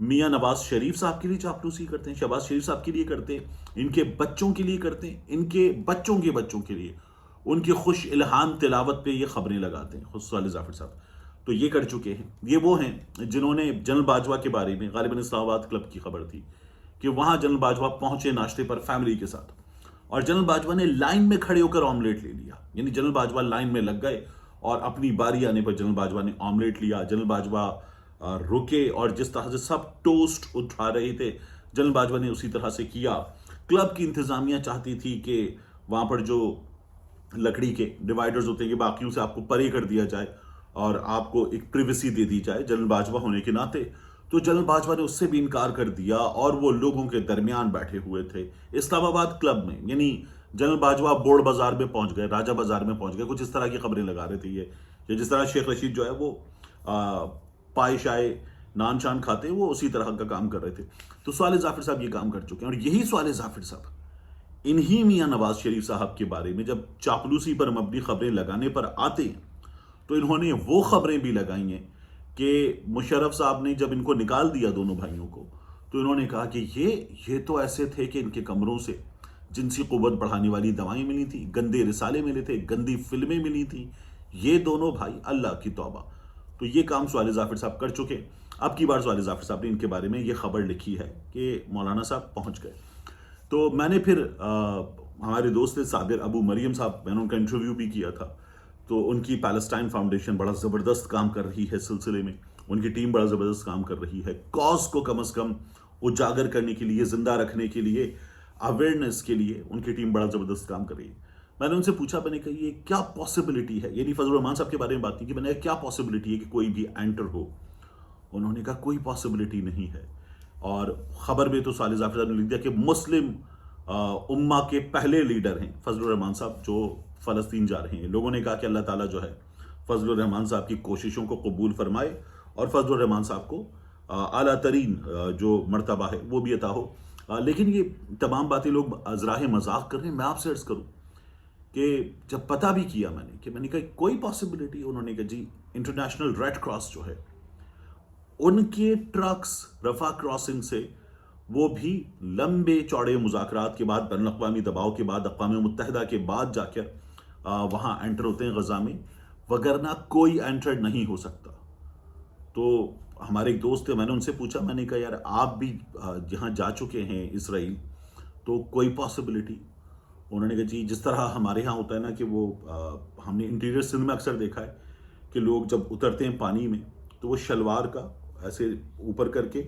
میاں نواز شریف صاحب کے لیے چاپلوسی کرتے ہیں، شہباز شریف صاحب کے لیے کرتے ہیں، ان کے بچوں کے لیے کرتے ہیں، ان کے بچوں کے بچوں کے لیے، ان کی خوش الہام تلاوت پہ یہ خبریں لگاتے ہیں خود صالح ظافر صاحب. تو یہ کر چکے ہیں. یہ وہ ہیں جنہوں نے جنرل باجوہ کے بارے میں، غالباً اسلام آباد کلب کی خبر تھی کہ وہاں جنرل باجوہ پہنچے ناشتے پر فیملی کے ساتھ، اور جنرل باجوہ نے لائن میں کھڑے ہو کر آملیٹ لے لیا. یعنی جنرل باجوہ لائن میں لگ گئے اور اپنی باری آنے پر جنرل باجوہ نے آملیٹ لیا. جنرل باجوہ رکے اور جس طرح سے سب ٹوسٹ اٹھا رہے تھے جنرل باجوہ نے اسی طرح سے کیا. کلب کی انتظامیہ چاہتی تھی کہ وہاں پر جو لکڑی کے ڈیوائیڈرز ہوتے ہیں کہ باقیوں سے آپ کو پرے کر دیا جائے اور آپ کو ایک پریویسی دے دی جائے جنرل باجوہ ہونے کے ناطے. تو جنرل باجوہ نے اس سے بھی انکار کر دیا اور وہ لوگوں کے درمیان بیٹھے ہوئے تھے اسلام آباد کلب میں. یعنی جنرل باجوہ بوڑ بازار میں پہنچ گئے، راجہ بازار میں پہنچ گئے، کچھ اس طرح کی خبریں لگا رہے تھے. یہ جس طرح شیخ رشید جو ہے وہ پائے شائے نان شان کھاتے، وہ اسی طرح کا کام کر رہے تھے. تو صالح ظافر صاحب یہ کام کر چکے ہیں. اور یہی صالح ظافر صاحب انہی میاں نواز شریف صاحب کے بارے میں جب چاپلوسی پر مبنی خبریں لگانے پر آتے ہیں تو انہوں نے وہ خبریں بھی لگائی ہیں کہ مشرف صاحب نے جب ان کو نکال دیا دونوں بھائیوں کو تو انہوں نے کہا کہ یہ تو ایسے تھے کہ ان کے کمروں سے جنسی قوت بڑھانے والی دوائیں ملی تھی، گندے رسالے ملے تھے، گندی فلمیں ملی تھیں، یہ دونوں بھائی اللہ کی توبہ. تو یہ کام صالح ظافر صاحب کر چکے. اب کی بار صالح ظافر صاحب نے ان کے بارے میں یہ خبر لکھی ہے کہ مولانا صاحب پہنچ گئے. تو میں نے پھر ہمارے دوست صابر ابو مریم صاحب، میں نے ان کا انٹرویو بھی کیا تھا. تو ان کی پیلسٹائن فاؤنڈیشن بڑا زبردست کام کر رہی ہے سلسلے میں، ان کی ٹیم بڑا زبردست کام کر رہی ہے کاز کو کم از کم اجاگر کرنے کے لیے، زندہ رکھنے کے لیے، اویئرنیس کے لیے ان کی ٹیم بڑا زبردست کام کر رہی ہے. میں نے ان سے پوچھا، میں نے کہا یہ کیا پاسبلٹی ہے، یعنی فضل الرحمان صاحب کے بارے میں بات کی کہ میں نے کہا کیا پاسبلٹی ہے کہ کوئی بھی اینٹر ہو. انہوں نے کہا کوئی پاسبلٹی نہیں ہے. اور خبر میں تو صالح ظافر صاحب نے لکھ دیا کہ مسلم امہ کے پہلے لیڈر ہیں فضل الرحمان صاحب جو فلسطین جا رہے ہیں. لوگوں نے کہا کہ اللہ تعالیٰ جو ہے فضل الرحمان صاحب کی کوششوں کو قبول فرمائے اور فضل الرحمان صاحب کو اعلیٰ ترین جو مرتبہ ہے وہ بھی عطا ہو. لیکن یہ تمام باتیں لوگ ازراہ مذاق کر رہے ہیں. میں آپ سے عرض کروں کہ جب پتہ بھی کیا میں نے کہا کوئی پاسبلٹی، انہوں نے کہا جی انٹرنیشنل ریڈ کراس جو ہے ان کے ٹرکس رفح کراسنگ سے وہ بھی لمبے چوڑے مذاکرات کے بعد، بین الاقوامی دباؤ کے بعد، اقوام متحدہ کے بعد جا کر وہاں انٹر ہوتے ہیں غزہ میں، وگرنہ کوئی انٹر نہیں ہو سکتا. تو ہمارے ایک دوست تھے، میں نے ان سے پوچھا، میں نے کہا یار آپ بھی جہاں جا چکے ہیں اسرائیل، تو کوئی پاسبلٹی؟ انہوں نے کہا جی جس طرح ہمارے ہاں ہوتا ہے نا کہ وہ ہم نے انٹیریئر سندھ میں اکثر دیکھا ہے کہ لوگ جب اترتے ہیں پانی میں تو وہ شلوار کا ایسے اوپر کر کے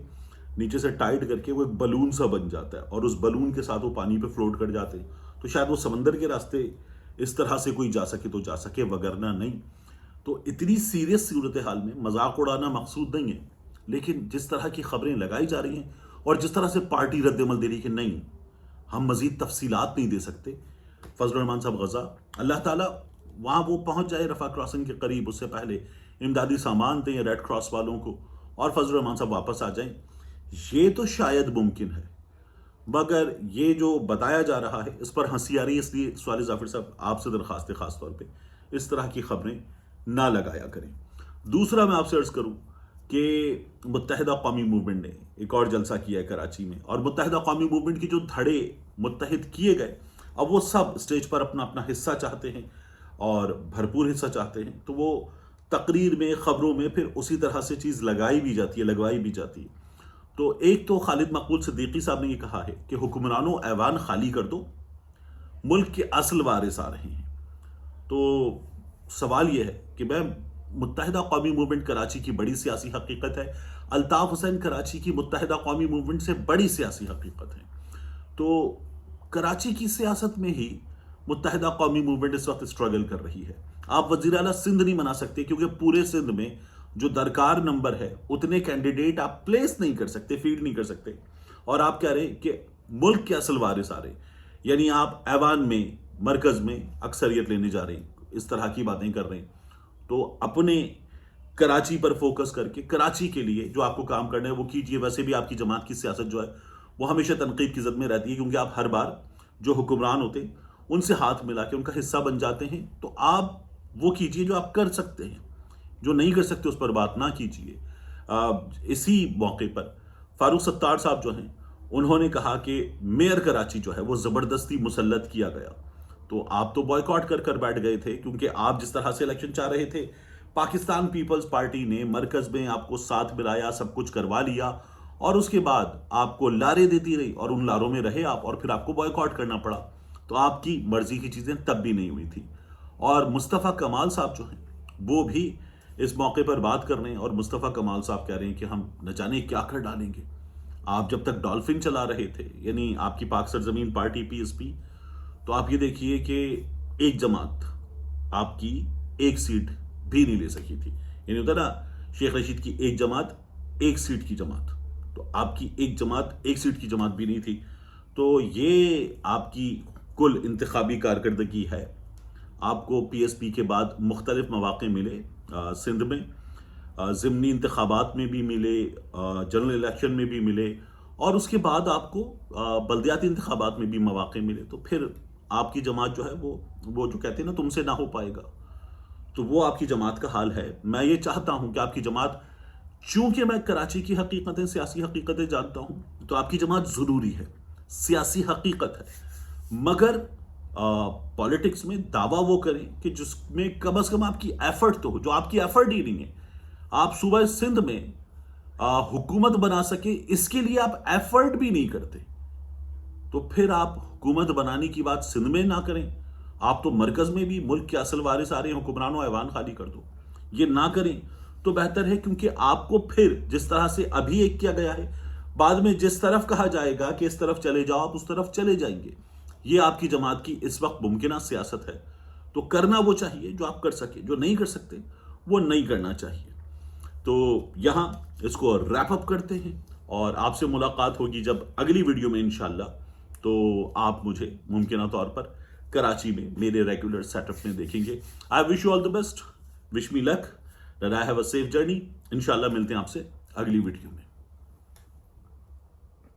نیچے سے ٹائٹ کر کے وہ ایک بلون سا بن جاتا ہے اور اس بلون کے ساتھ وہ پانی پہ فلوٹ کر جاتے ہیں. تو شاید وہ سمندر کے راستے اس طرح سے کوئی جا سکے تو جا سکے، وگرنہ نہیں. تو اتنی سیریس صورتحال میں مذاق اڑانا مقصود نہیں ہے، لیکن جس طرح کی خبریں لگائی جا رہی ہیں اور جس طرح سے پارٹی رد عمل دے رہی ہے کہ نہیں ہم مزید تفصیلات نہیں دے سکتے. فضل الرحمان صاحب غزہ، اللہ تعالیٰ وہاں وہ پہنچ جائے رفح کراسنگ کے قریب، اس سے پہلے امدادی سامان دیں ریڈ کراس والوں کو اور فضل الرحمان صاحب واپس آ جائیں. یہ تو شاید ممکن ہے، مگر یہ جو بتایا جا رہا ہے اس پر ہنسی آ رہی ہے. اس لیے صالح ظافر صاحب آپ سے درخواست ہے خاص طور پہ اس طرح کی خبریں نہ لگایا کریں. دوسرا میں آپ سے عرض کروں کہ متحدہ قومی موومنٹ نے ایک اور جلسہ کیا ہے کراچی میں، اور متحدہ قومی موومنٹ کے جو دھڑے متحد کیے گئے اب وہ سب اسٹیج پر اپنا اپنا حصہ چاہتے ہیں اور بھرپور حصہ چاہتے ہیں. تو وہ تقریر میں، خبروں میں پھر اسی طرح سے چیز لگوائی بھی جاتی ہے. تو ایک تو خالد مقبول صدیقی صاحب نے یہ کہا ہے کہ حکمرانوں ایوان خالی کر دو، ملک کے اصل وارث آ رہے ہیں. تو سوال یہ ہے کہ میں متحدہ قومی موومنٹ کراچی کی بڑی سیاسی حقیقت ہے، الطاف حسین کراچی کی متحدہ قومی موومنٹ سے بڑی سیاسی حقیقت ہے. تو کراچی کی سیاست میں ہی متحدہ قومی موومنٹ اس وقت اسٹرگل کر رہی ہے. آپ وزیر اعلیٰ سندھ نہیں بنا سکتے کیونکہ پورے سندھ میں جو درکار نمبر ہے اتنے کینڈیڈیٹ آپ پلیس نہیں کر سکتے، فیڈ نہیں کر سکتے. اور آپ کہہ رہے ہیں کہ ملک کے اصل وارث آ رہے، یعنی آپ ایوان میں، مرکز میں اکثریت لینے جا رہے ہیں، اس طرح کی باتیں کر رہے ہیں. تو اپنے کراچی پر فوکس کر کے کراچی کے لیے جو آپ کو کام کرنا ہے وہ کیجیے. ویسے بھی آپ کی جماعت کی سیاست جو ہے وہ ہمیشہ تنقید کی زد میں رہتی ہے کیونکہ آپ ہر بار جو حکمران ہوتے ہیں ان سے ہاتھ ملا کے ان کا حصہ بن جاتے ہیں. تو آپ وہ کیجیے جو آپ کر سکتے ہیں، جو نہیں کر سکتے اس پر بات نہ کیجیے. اسی موقع پر فاروق ستار صاحب جو ہیں انہوں نے کہا کہ میئر کراچی جو ہے وہ زبردستی مسلط کیا گیا، تو آپ تو بوائیکاٹ کر بیٹھ گئے تھے، کیونکہ آپ جس طرح سے الیکشن چاہ رہے تھے، پاکستان پیپلز پارٹی نے مرکز میں آپ کو ساتھ ملایا، سب کچھ کروا لیا، اور اس کے بعد آپ کو لارے دیتی رہی اور ان لاروں میں رہے آپ، اور پھر آپ کو بوائیکاٹ کرنا پڑا، تو آپ کی مرضی کی چیزیں تب بھی نہیں ہوئی تھی۔ اور مصطفیٰ کمال صاحب جو ہیں وہ بھی اس موقع پر بات کر رہے ہیں، اور مصطفیٰ کمال صاحب کہہ رہے ہیں کہ ہم نہ جانے کیا کر ڈالیں گے۔ آپ جب تک ڈالفن چلا رہے تھے، یعنی آپ کی پاک سرزمین پارٹی پی ایس پی، تو آپ یہ دیکھیے کہ ایک جماعت آپ کی ایک سیٹ بھی نہیں لے سکی تھی، یعنی ہوتا نا شیخ رشید کی ایک جماعت ایک سیٹ کی جماعت، تو آپ کی ایک جماعت ایک سیٹ کی جماعت بھی نہیں تھی۔ تو یہ آپ کی کل انتخابی کارکردگی ہے۔ آپ کو پی ایس پی کے بعد مختلف مواقع ملے سندھ میں، ضمنی انتخابات میں بھی ملے، جنرل الیکشن میں بھی ملے، اور اس کے بعد آپ کو بلدیاتی انتخابات میں بھی مواقع ملے، تو پھر آپ کی جماعت جو ہے وہ جو کہتے ہیں نا تم سے نہ ہو پائے گا، تو وہ آپ کی جماعت کا حال ہے۔ میں یہ چاہتا ہوں کہ آپ کی جماعت، چونکہ میں کراچی کی حقیقتیں، سیاسی حقیقتیں جانتا ہوں، تو آپ کی جماعت ضروری ہے، سیاسی حقیقت ہے، مگر پالیٹکس میں دعویٰ وہ کریں کہ جس میں کم از کم آپ کی ایفرٹ تو ہو، جو آپ کی ایفرٹ ہی نہیں ہے۔ آپ صوبہ سندھ میں حکومت بنا سکے، اس کے لیے آپ ایفرٹ بھی نہیں کرتے، تو پھر آپ حکومت بنانے کی بات سندھ میں نہ کریں، آپ تو مرکز میں بھی ملک کے اصل وارث آ رہے ہیں، حکمرانوں ایوان خالی کر دو، یہ نہ کریں تو بہتر ہے، کیونکہ آپ کو پھر جس طرح سے ابھی ایک کیا گیا ہے، بعد میں جس طرف کہا جائے گا کہ اس طرف چلے جاؤ، آپ اس طرف چلے جائیں گے۔ یہ آپ کی جماعت کی اس وقت ممکنہ سیاست ہے، تو کرنا وہ چاہیے جو آپ کر سکے، جو نہیں کر سکتے وہ نہیں کرنا چاہیے۔ تو یہاں اس کو ریپ اپ کرتے ہیں، اور آپ سے ملاقات ہوگی جب اگلی ویڈیو میں انشاءاللہ، تو آپ مجھے ممکنہ طور پر کراچی میں میرے ریگولر سیٹ اپ میں دیکھیں گے۔ I wish you all the best, wish me luck, that I have a safe journey. انشاءاللہ ملتے ہیں آپ سے اگلی ویڈیو میں۔